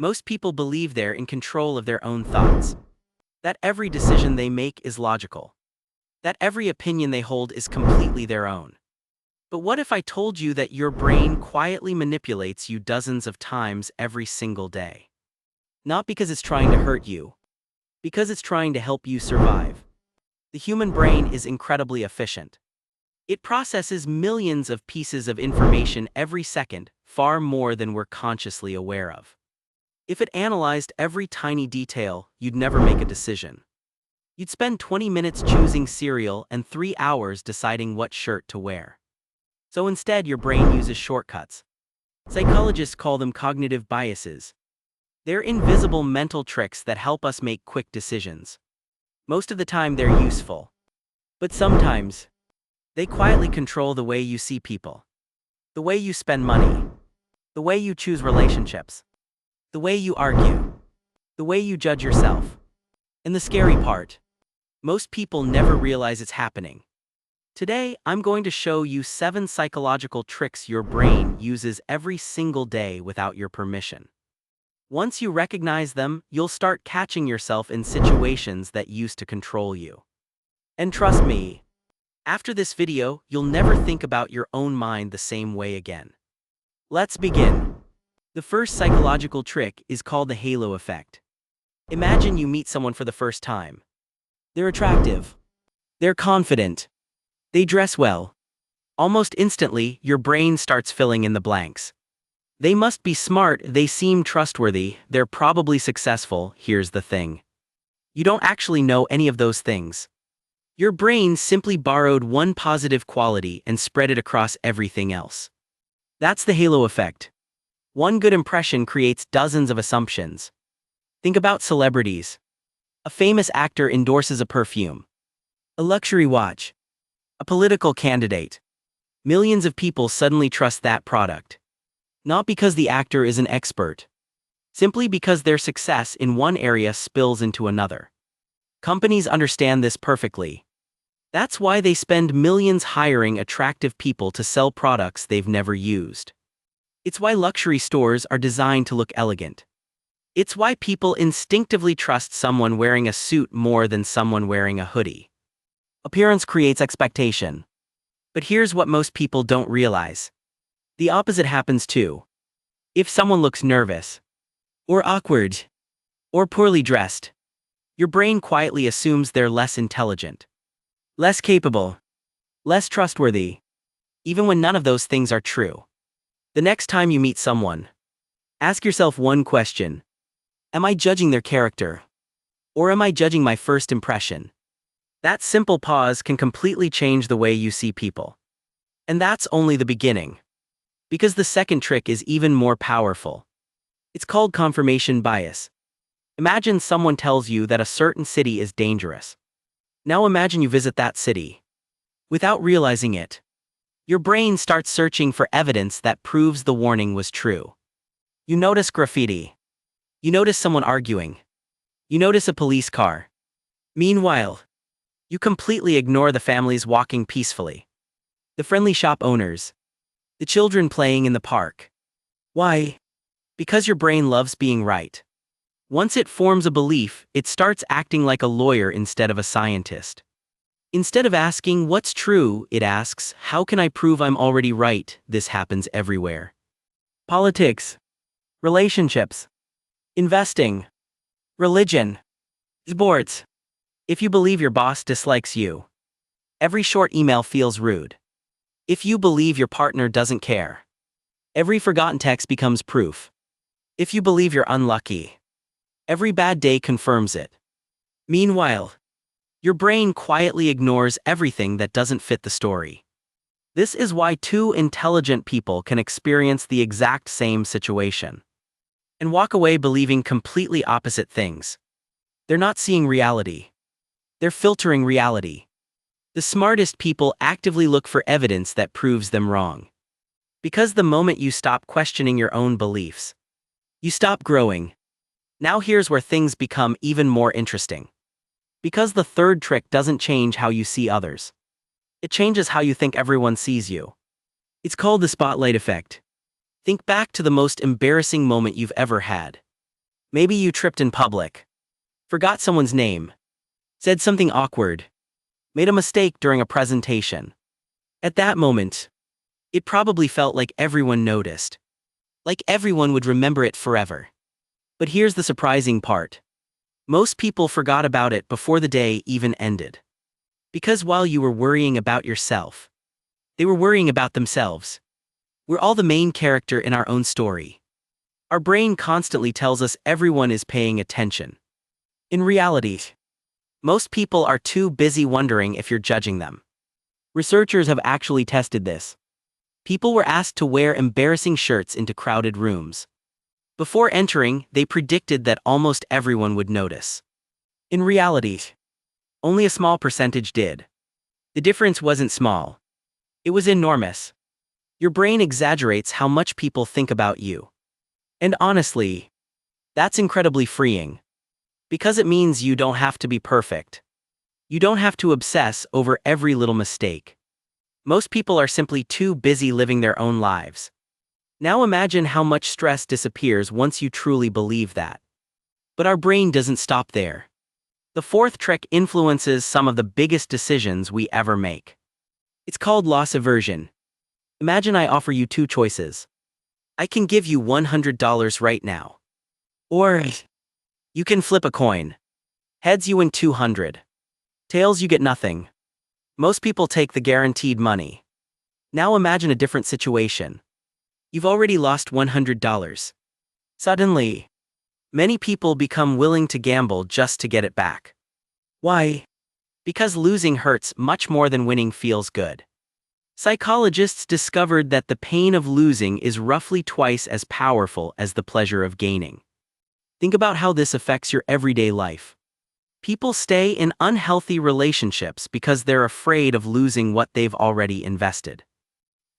Most people believe they're in control of their own thoughts, that every decision they make is logical, that every opinion they hold is completely their own. But what if I told you that your brain quietly manipulates you dozens of times every single day? Not because it's trying to hurt you, because it's trying to help you survive. The human brain is incredibly efficient. It processes millions of pieces of information every second, far more than we're consciously aware of. If it analyzed every tiny detail, you'd never make a decision. You'd spend 20 minutes choosing cereal and 3 hours deciding what shirt to wear. So instead, your brain uses shortcuts. Psychologists call them cognitive biases. They're invisible mental tricks that help us make quick decisions. Most of the time, they're useful. But sometimes, they quietly control the way you see people, the way you spend money, the way you choose relationships, the way you argue, the way you judge yourself. And the scary part, most people never realize it's happening. Today, I'm going to show you 7 psychological tricks your brain uses every single day without your permission. Once you recognize them, you'll start catching yourself in situations that used to control you. And trust me, after this video, you'll never think about your own mind the same way again. Let's begin. The first psychological trick is called the halo effect. Imagine you meet someone for the first time. They're attractive. They're confident. They dress well. Almost instantly, your brain starts filling in the blanks. They must be smart, they seem trustworthy, they're probably successful. Here's the thing. You don't actually know any of those things. Your brain simply borrowed one positive quality and spread it across everything else. That's the halo effect. One good impression creates dozens of assumptions. Think about celebrities. A famous actor endorses a perfume, a luxury watch, a political candidate. Millions of people suddenly trust that product. Not because the actor is an expert, simply because their success in one area spills into another. Companies understand this perfectly. That's why they spend millions hiring attractive people to sell products they've never used. It's why luxury stores are designed to look elegant. It's why people instinctively trust someone wearing a suit more than someone wearing a hoodie. Appearance creates expectation. But here's what most people don't realize. The opposite happens too. If someone looks nervous, or awkward, or poorly dressed, your brain quietly assumes they're less intelligent, less capable, less trustworthy, even when none of those things are true. The next time you meet someone, ask yourself one question. Am I judging their character? Or am I judging my first impression? That simple pause can completely change the way you see people. And that's only the beginning. Because the second trick is even more powerful. It's called confirmation bias. Imagine someone tells you that a certain city is dangerous. Now imagine you visit that city. Without realizing it, your brain starts searching for evidence that proves the warning was true. You notice graffiti. You notice someone arguing. You notice a police car. Meanwhile, you completely ignore the families walking peacefully, the friendly shop owners, the children playing in the park. Why? Because your brain loves being right. Once it forms a belief, it starts acting like a lawyer instead of a scientist. Instead of asking what's true, it asks, how can I prove I'm already right? This happens everywhere. Politics, relationships, investing, religion, sports. If you believe your boss dislikes you, every short email feels rude. If you believe your partner doesn't care, every forgotten text becomes proof. If you believe you're unlucky, every bad day confirms it. Meanwhile, your brain quietly ignores everything that doesn't fit the story. This is why two intelligent people can experience the exact same situation and walk away believing completely opposite things. They're not seeing reality. They're filtering reality. The smartest people actively look for evidence that proves them wrong. Because the moment you stop questioning your own beliefs, you stop growing. Now here's where things become even more interesting. Because the third trick doesn't change how you see others. It changes how you think everyone sees you. It's called the spotlight effect. Think back to the most embarrassing moment you've ever had. Maybe you tripped in public, forgot someone's name, said something awkward, made a mistake during a presentation. At that moment, it probably felt like everyone noticed, like everyone would remember it forever. But here's the surprising part. Most people forgot about it before the day even ended. Because while you were worrying about yourself, they were worrying about themselves. We're all the main character in our own story. Our brain constantly tells us everyone is paying attention. In reality, most people are too busy wondering if you're judging them. Researchers have actually tested this. People were asked to wear embarrassing shirts into crowded rooms. Before entering, they predicted that almost everyone would notice. In reality, only a small percentage did. The difference wasn't small. It was enormous. Your brain exaggerates how much people think about you. And honestly, that's incredibly freeing. Because it means you don't have to be perfect. You don't have to obsess over every little mistake. Most people are simply too busy living their own lives. Now imagine how much stress disappears once you truly believe that. But our brain doesn't stop there. The fourth trick influences some of the biggest decisions we ever make. It's called loss aversion. Imagine I offer you two choices. I can give you $100 right now. Or you can flip a coin. Heads you win 200. Tails you get nothing. Most people take the guaranteed money. Now imagine a different situation. You've already lost $100. Suddenly, many people become willing to gamble just to get it back. Why? Because losing hurts much more than winning feels good. Psychologists discovered that the pain of losing is roughly twice as powerful as the pleasure of gaining. Think about how this affects your everyday life. People stay in unhealthy relationships because they're afraid of losing what they've already invested.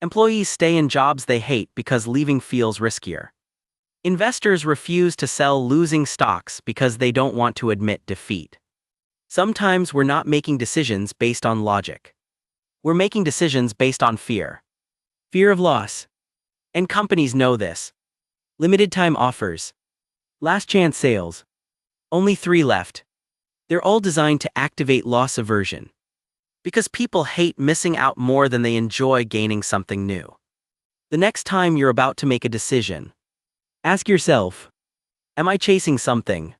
Employees stay in jobs they hate because leaving feels riskier. Investors refuse to sell losing stocks because they don't want to admit defeat. Sometimes we're not making decisions based on logic. We're making decisions based on fear. Fear of loss. And companies know this. Limited time offers. Last chance sales. Only 3 left. They're all designed to activate loss aversion. Because people hate missing out more than they enjoy gaining something new. The next time you're about to make a decision, ask yourself, am I chasing something?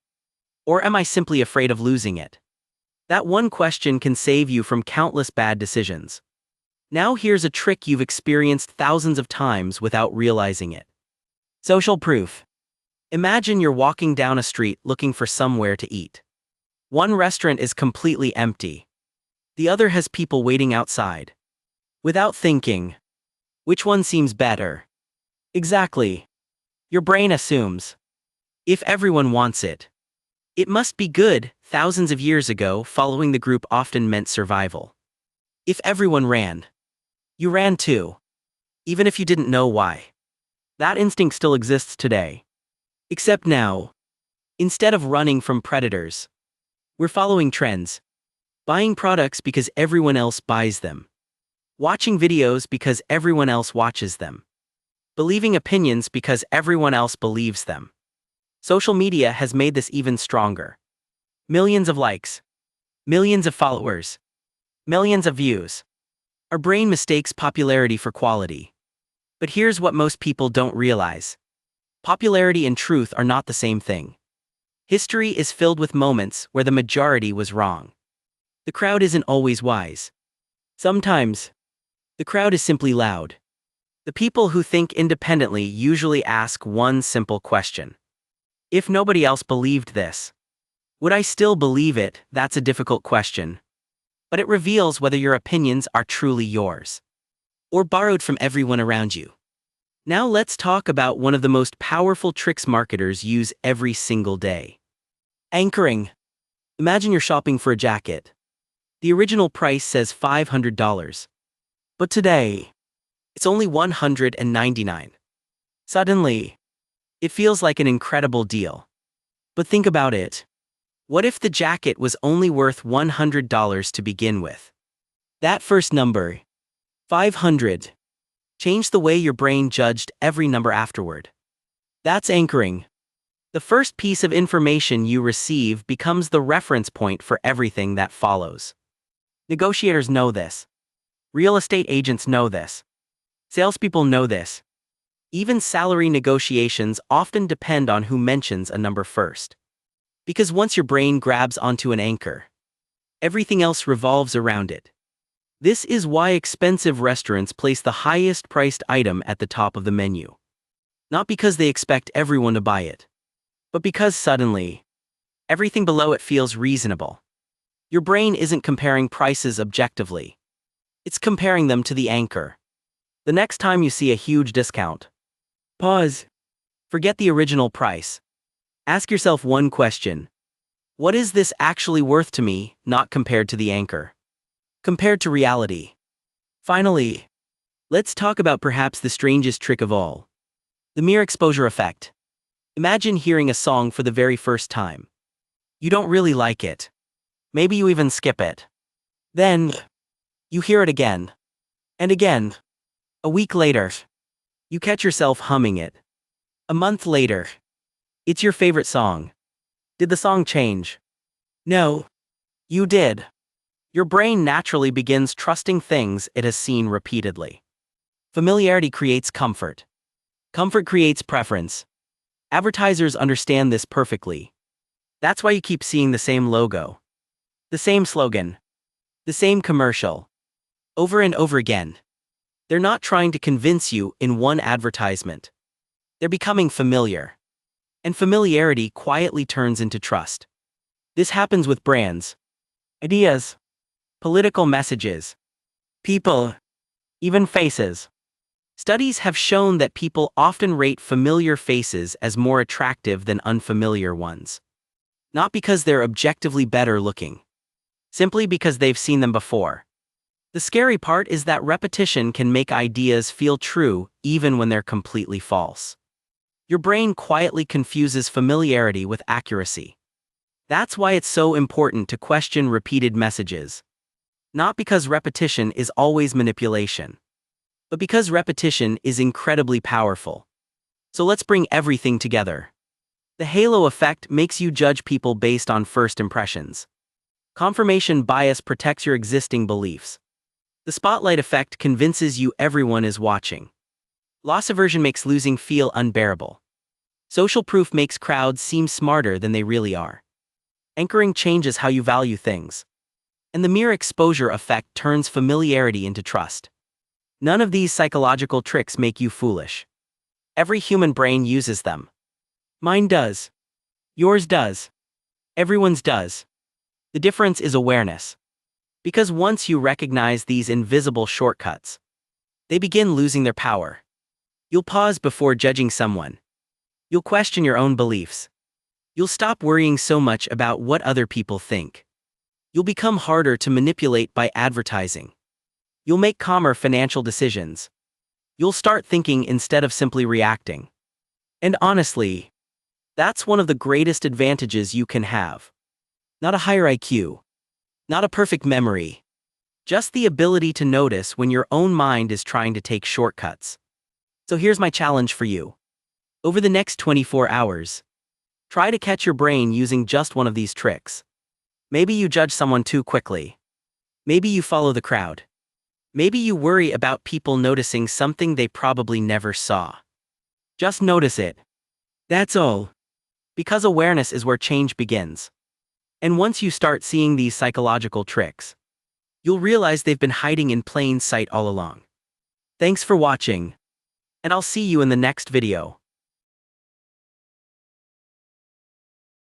Or am I simply afraid of losing it? That one question can save you from countless bad decisions. Now here's a trick you've experienced thousands of times without realizing it. Social proof. Imagine you're walking down a street looking for somewhere to eat. One restaurant is completely empty. The other has people waiting outside. Without thinking, which one seems better? Exactly. Your brain assumes. If everyone wants it, it must be good. Thousands of years ago, following the group often meant survival. If everyone ran, you ran too. Even if you didn't know why. That instinct still exists today. Except now, instead of running from predators, we're following trends. Buying products because everyone else buys them. Watching videos because everyone else watches them. Believing opinions because everyone else believes them. Social media has made this even stronger. Millions of likes. Millions of followers. Millions of views. Our brain mistakes popularity for quality. But here's what most people don't realize. Popularity and truth are not the same thing. History is filled with moments where the majority was wrong. The crowd isn't always wise. Sometimes, the crowd is simply loud. The people who think independently usually ask one simple question. If nobody else believed this, would I still believe it? That's a difficult question. But it reveals whether your opinions are truly yours, or borrowed from everyone around you. Now let's talk about one of the most powerful tricks marketers use every single day. Anchoring. Imagine you're shopping for a jacket. The original price says $500. But today, it's only $199. Suddenly, it feels like an incredible deal. But think about it. What if the jacket was only worth $100 to begin with? That first number, 500, changed the way your brain judged every number afterward. That's anchoring. The first piece of information you receive becomes the reference point for everything that follows. Negotiators know this. Real estate agents know this. Salespeople know this. Even salary negotiations often depend on who mentions a number first. Because once your brain grabs onto an anchor, everything else revolves around it. This is why expensive restaurants place the highest priced item at the top of the menu. Not because they expect everyone to buy it, but because suddenly, everything below it feels reasonable. Your brain isn't comparing prices objectively. It's comparing them to the anchor. The next time you see a huge discount, pause. Forget the original price. Ask yourself one question. What is this actually worth to me, not compared to the anchor? Compared to reality. Finally, let's talk about perhaps the strangest trick of all. The mere exposure effect. Imagine hearing a song for the very first time. You don't really like it. Maybe you even skip it. Then, you hear it again. And again. A week later, you catch yourself humming it. A month later, it's your favorite song. Did the song change? No. You did. Your brain naturally begins trusting things it has seen repeatedly. Familiarity creates comfort. Comfort creates preference. Advertisers understand this perfectly. That's why you keep seeing the same logo, the same slogan, the same commercial, over and over again. They're not trying to convince you in one advertisement. They're becoming familiar. And familiarity quietly turns into trust. This happens with brands, ideas, political messages, people, even faces. Studies have shown that people often rate familiar faces as more attractive than unfamiliar ones. Not because they're objectively better looking. Simply because they've seen them before. The scary part is that repetition can make ideas feel true even when they're completely false. Your brain quietly confuses familiarity with accuracy. That's why it's so important to question repeated messages. Not because repetition is always manipulation, but because repetition is incredibly powerful. So let's bring everything together. The halo effect makes you judge people based on first impressions. Confirmation bias protects your existing beliefs. The spotlight effect convinces you everyone is watching. Loss aversion makes losing feel unbearable. Social proof makes crowds seem smarter than they really are. Anchoring changes how you value things. And the mere exposure effect turns familiarity into trust. None of these psychological tricks make you foolish. Every human brain uses them. Mine does. Yours does. Everyone's does. The difference is awareness. Because once you recognize these invisible shortcuts, they begin losing their power. You'll pause before judging someone. You'll question your own beliefs. You'll stop worrying so much about what other people think. You'll become harder to manipulate by advertising. You'll make calmer financial decisions. You'll start thinking instead of simply reacting. And honestly, that's one of the greatest advantages you can have. Not a higher IQ. Not a perfect memory. Just the ability to notice when your own mind is trying to take shortcuts. So here's my challenge for you. Over the next 24 hours, try to catch your brain using just one of these tricks. Maybe you judge someone too quickly. Maybe you follow the crowd. Maybe you worry about people noticing something they probably never saw. Just notice it. That's all. Because awareness is where change begins. And once you start seeing these psychological tricks, you'll realize they've been hiding in plain sight all along. Thanks for watching. And I'll see you in the next video.